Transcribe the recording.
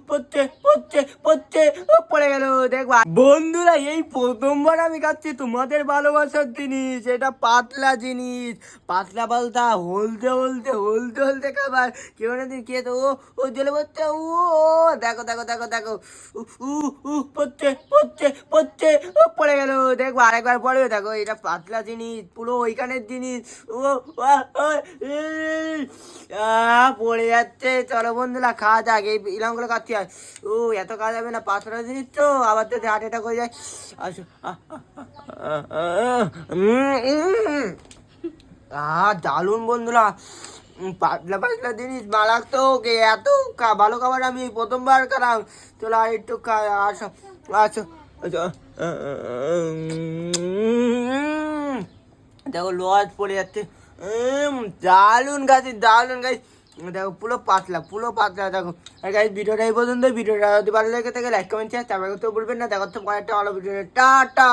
পড়ছে পড়ছে পড়ছে পড়ে গেল। দেখবা বন্ধুরা, এই প্রথমবার আমি খাচ্ছি তোমাদের ভালোবাসার জিনিস। এটা পাতলা জিনিস, পাতলা পাতলা হলতে হলতে হলতে হলতে খাবার। কেউ না দিন খেয়ে তো ও জলে পড়ছে। দেখো দেখো দেখো দেখো, পড়ছে পড়ছে পড়ছে পড়ে গেল। দেখবো আরেকবার পড়বে। দেখো এটা পাতলা জিনিস, পুরো ওইখানের জিনিস। পড়ে যাচ্ছে। চলো বন্ধুরা, খাওয়া যাক। এই ইলামগুলো খাচ্ছি। আর এত খাওয়া যাবে না, পাতলা জিনিস তো, আবার যদি হার্ট অ্যাটাক হয়ে যায়। আসো, দারুন বন্ধুরা, পাতলা পাতলা জিনিস মারাত্মক। ওকে এত ভালো খাবার আমি প্রথমবার খেলাম। চলো আর একটু আসো আসো। দেখো লজ পড়ে যাচ্ছে। দারুন গাছ, দারুন গাছ। দেখো পুরো পাতলা, পুরো পাতলা। দেখো গাইস, ভিডিওটা এই পর্যন্ত। ভিডিওটা যদি ভালো লেগে থাকে লাইক কমেন্ট শেয়ার তারপরে করতে বলবেন না। দেখো তো পরেরটা ভালো ভিডিও। টাটা।